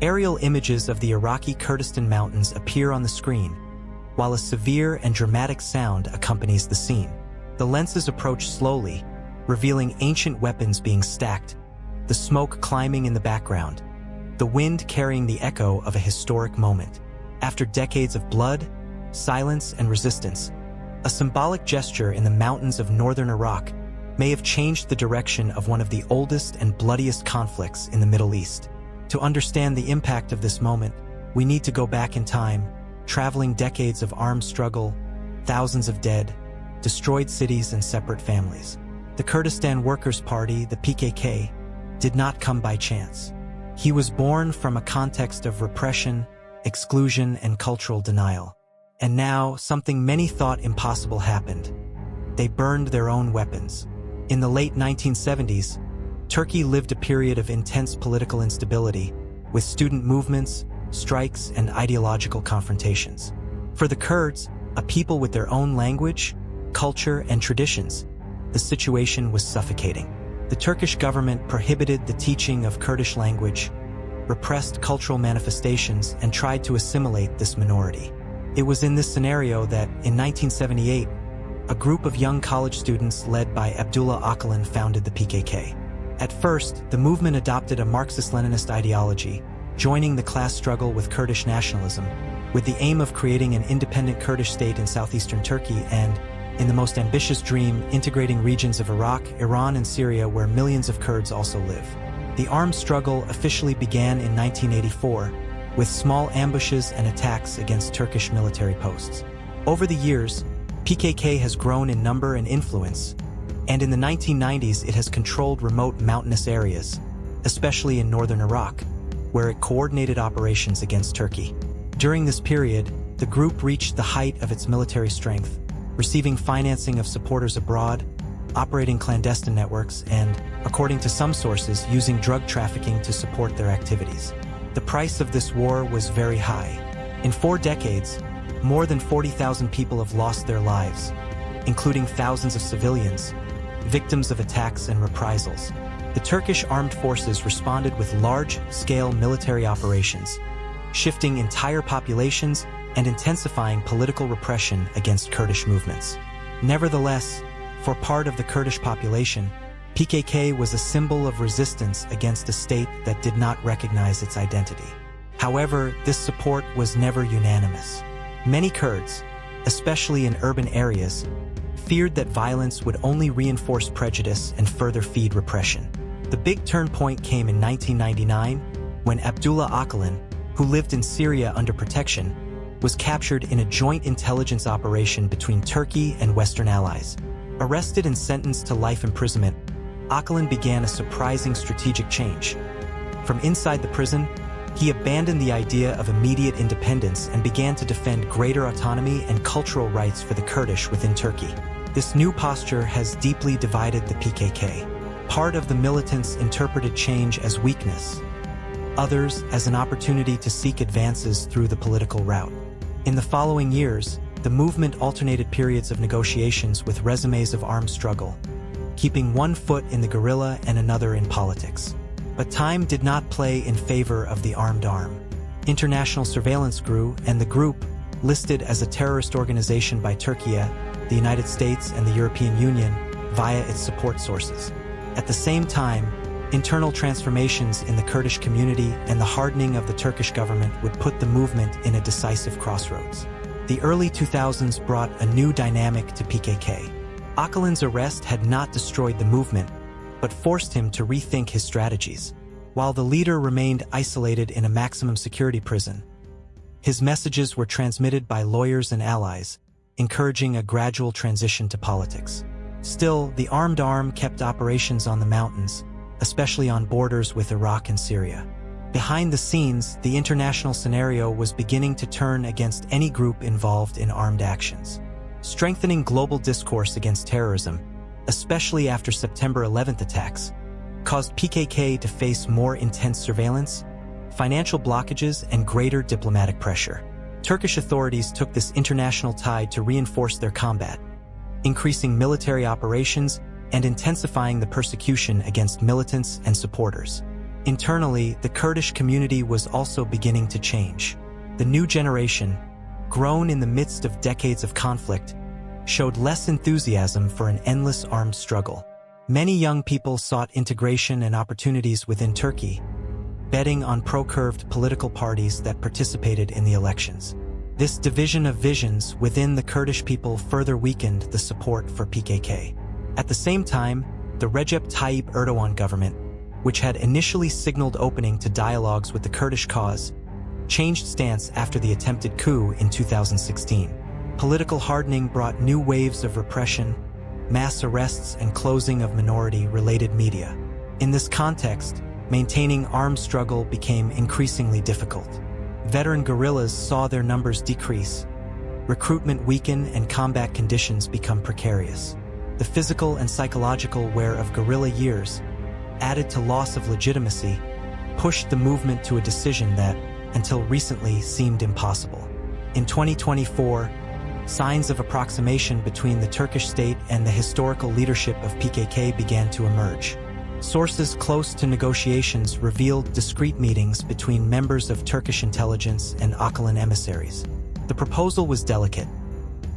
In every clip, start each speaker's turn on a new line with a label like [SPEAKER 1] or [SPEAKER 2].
[SPEAKER 1] Aerial images of the Iraqi Kurdistan Mountains appear on the screen, while a severe and dramatic sound accompanies the scene. The lenses approach slowly, revealing ancient weapons being stacked, the smoke climbing in the background, the wind carrying the echo of a historic moment. After decades of blood, silence, and resistance, a symbolic gesture in the mountains of northern Iraq may have changed the direction of one of the oldest and bloodiest conflicts in the Middle East. To understand the impact of this moment, we need to go back in time, traveling decades of armed struggle, thousands of dead, destroyed cities and separate families. The Kurdistan Workers' Party, the PKK, did not come by chance. He was born from a context of repression, exclusion, and cultural denial. And now, something many thought impossible happened. They burned their own weapons. In the late 1970s, Turkey lived a period of intense political instability, with student movements, strikes, and ideological confrontations. For the Kurds, a people with their own language, culture, and traditions, the situation was suffocating. The Turkish government prohibited the teaching of Kurdish language, repressed cultural manifestations, and tried to assimilate this minority. It was in this scenario that, in 1978, a group of young college students led by Abdullah Öcalan founded the PKK. At first, the movement adopted a Marxist-Leninist ideology, joining the class struggle with Kurdish nationalism, with the aim of creating an independent Kurdish state in southeastern Turkey and, in the most ambitious dream, integrating regions of Iraq, Iran, and Syria where millions of Kurds also live. The armed struggle officially began in 1984, with small ambushes and attacks against Turkish military posts. Over the years, PKK has grown in number and influence, and in the 1990s it has controlled remote mountainous areas, especially in northern Iraq, where it coordinated operations against Turkey. During this period, the group reached the height of its military strength, receiving financing of supporters abroad, operating clandestine networks, and, according to some sources, using drug trafficking to support their activities. The price of this war was very high. In 4 decades, more than 40,000 people have lost their lives, including thousands of civilians, victims of attacks and reprisals. The Turkish armed forces responded with large-scale military operations, shifting entire populations and intensifying political repression against Kurdish movements. Nevertheless, for part of the Kurdish population, PKK was a symbol of resistance against a state that did not recognize its identity. However, this support was never unanimous. Many Kurds, especially in urban areas, feared that violence would only reinforce prejudice and further feed repression. The big turn point came in 1999, when Abdullah Öcalan, who lived in Syria under protection, was captured in a joint intelligence operation between Turkey and Western allies. Arrested and sentenced to life imprisonment, Öcalan began a surprising strategic change. From inside the prison, he abandoned the idea of immediate independence and began to defend greater autonomy and cultural rights for the Kurdish within Turkey. This new posture has deeply divided the PKK. Part of the militants interpreted change as weakness, others as an opportunity to seek advances through the political route. In the following years, the movement alternated periods of negotiations with resumes of armed struggle, keeping one foot in the guerrilla and another in politics. But time did not play in favor of the armed arm. International surveillance grew, and the group, listed as a terrorist organization by Turkey, the United States, and the European Union, via its support sources. At the same time, internal transformations in the Kurdish community and the hardening of the Turkish government would put the movement in a decisive crossroads. The early 2000s brought a new dynamic to PKK. Öcalan's arrest had not destroyed the movement, but forced him to rethink his strategies. While the leader remained isolated in a maximum security prison, his messages were transmitted by lawyers and allies, encouraging a gradual transition to politics. Still, the armed arm kept operations on the mountains, especially on borders with Iraq and Syria. Behind the scenes, the international scenario was beginning to turn against any group involved in armed actions. Strengthening global discourse against terrorism, especially after September 11th attacks, caused PKK to face more intense surveillance, financial blockages, and greater diplomatic pressure. Turkish authorities took this international tide to reinforce their combat, increasing military operations and intensifying the persecution against militants and supporters. Internally, the Kurdish community was also beginning to change. The new generation, grown in the midst of decades of conflict, showed less enthusiasm for an endless armed struggle. Many young people sought integration and opportunities within Turkey, betting on pro-curved political parties that participated in the elections. This division of visions within the Kurdish people further weakened the support for PKK. At the same time, the Recep Tayyip Erdogan government, which had initially signaled opening to dialogues with the Kurdish cause, changed stance after the attempted coup in 2016. Political hardening brought new waves of repression, mass arrests, and closing of minority-related media. In this context, maintaining armed struggle became increasingly difficult. Veteran guerrillas saw their numbers decrease, recruitment weaken, and combat conditions become precarious. The physical and psychological wear of guerrilla years, added to loss of legitimacy, pushed the movement to a decision that, until recently, seemed impossible. In 2024, signs of approximation between the Turkish state and the historical leadership of PKK began to emerge. Sources close to negotiations revealed discreet meetings between members of Turkish intelligence and Öcalan emissaries. The proposal was delicate.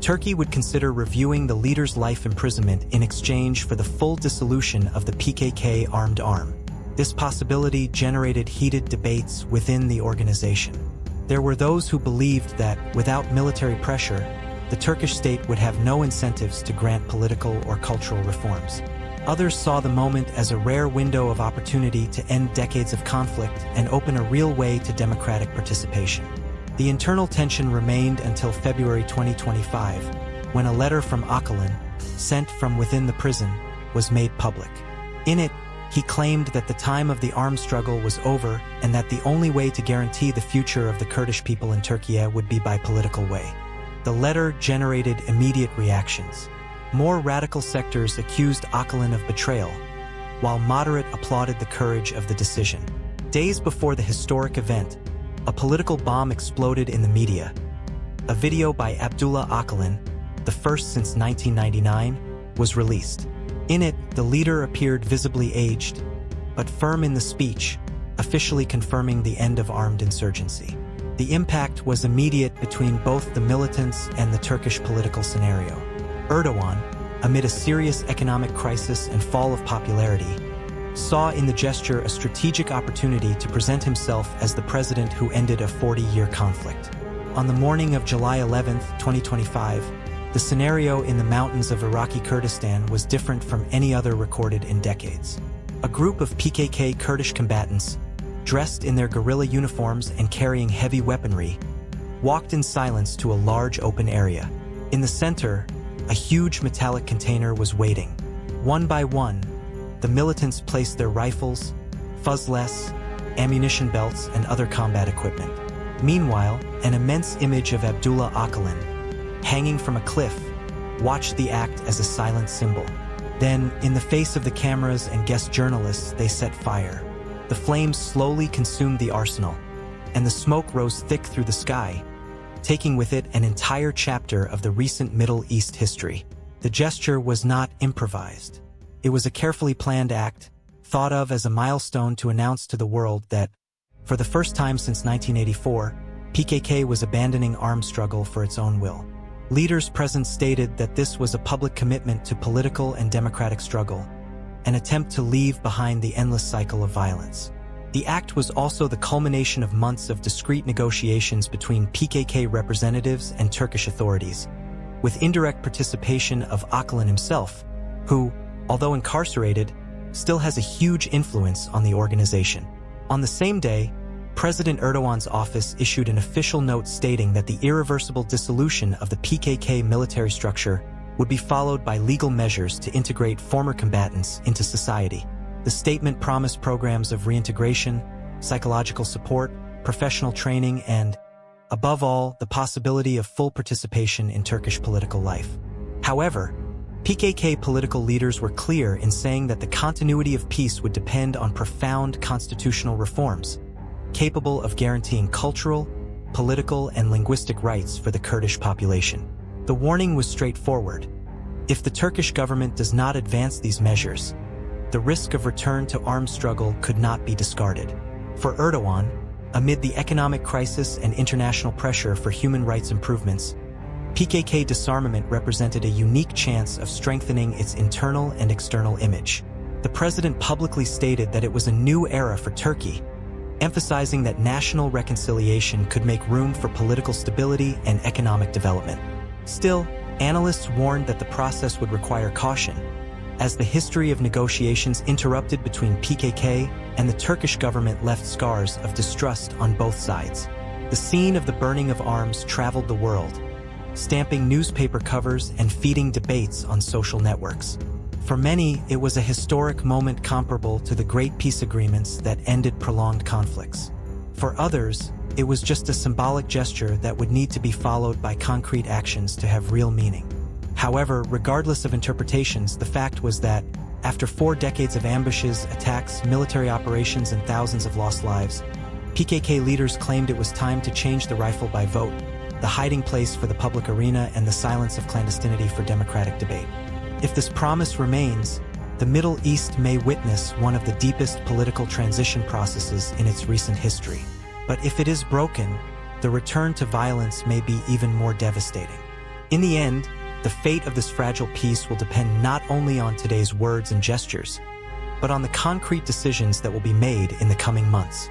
[SPEAKER 1] Turkey would consider reviewing the leader's life imprisonment in exchange for the full dissolution of the PKK armed arm. This possibility generated heated debates within the organization. There were those who believed that, without military pressure, the Turkish state would have no incentives to grant political or cultural reforms. Others saw the moment as a rare window of opportunity to end decades of conflict and open a real way to democratic participation. The internal tension remained until February 2025, when a letter from Öcalan, sent from within the prison, was made public. In it, he claimed that the time of the armed struggle was over and that the only way to guarantee the future of the Kurdish people in Turkey would be by political way. The letter generated immediate reactions. More radical sectors accused Öcalan of betrayal, while moderate applauded the courage of the decision. Days before the historic event, a political bomb exploded in the media. A video by Abdullah Öcalan, the first since 1999, was released. In it, the leader appeared visibly aged, but firm in the speech, officially confirming the end of armed insurgency. The impact was immediate between both the militants and the Turkish political scenario. Erdogan, amid a serious economic crisis and fall of popularity, saw in the gesture a strategic opportunity to present himself as the president who ended a 40-year conflict. On the morning of July 11, 2025, the scenario in the mountains of Iraqi Kurdistan was different from any other recorded in decades. A group of PKK Kurdish combatants, dressed in their guerrilla uniforms and carrying heavy weaponry, walked in silence to a large open area. In the center, a huge metallic container was waiting. One by one, the militants placed their rifles, fuzzless, ammunition belts, and other combat equipment. Meanwhile, an immense image of Abdullah Öcalan, hanging from a cliff, watched the act as a silent symbol. Then, in the face of the cameras and guest journalists, they set fire. The flames slowly consumed the arsenal, and the smoke rose thick through the sky, taking with it an entire chapter of the recent Middle East history. The gesture was not improvised. It was a carefully planned act, thought of as a milestone to announce to the world that, for the first time since 1984, PKK was abandoning armed struggle for its own will. Leaders present stated that this was a public commitment to political and democratic struggle, an attempt to leave behind the endless cycle of violence. The act was also the culmination of months of discreet negotiations between PKK representatives and Turkish authorities, with indirect participation of Öcalan himself, who, although incarcerated, still has a huge influence on the organization. On the same day, President Erdogan's office issued an official note stating that the irreversible dissolution of the PKK military structure would be followed by legal measures to integrate former combatants into society. The statement promised programs of reintegration, psychological support, professional training, and, above all, the possibility of full participation in Turkish political life. However, PKK political leaders were clear in saying that the continuity of peace would depend on profound constitutional reforms, capable of guaranteeing cultural, political, and linguistic rights for the Kurdish population. The warning was straightforward. If the Turkish government does not advance these measures, the risk of return to armed struggle could not be discarded. For Erdogan, amid the economic crisis and international pressure for human rights improvements, PKK disarmament represented a unique chance of strengthening its internal and external image. The president publicly stated that it was a new era for Turkey, emphasizing that national reconciliation could make room for political stability and economic development. Still, analysts warned that the process would require caution, as the history of negotiations interrupted between PKK and the Turkish government left scars of distrust on both sides. The scene of the burning of arms traveled the world, stamping newspaper covers and feeding debates on social networks. For many, it was a historic moment comparable to the Great Peace Agreements that ended prolonged conflicts. For others, it was just a symbolic gesture that would need to be followed by concrete actions to have real meaning. However, regardless of interpretations, the fact was that, after 4 decades of ambushes, attacks, military operations, and thousands of lost lives, PKK leaders claimed it was time to change the rifle by vote, the hiding place for the public arena and the silence of clandestinity for democratic debate. If this promise remains, the Middle East may witness one of the deepest political transition processes in its recent history. But if it is broken, the return to violence may be even more devastating. In the end, the fate of this fragile peace will depend not only on today's words and gestures, but on the concrete decisions that will be made in the coming months.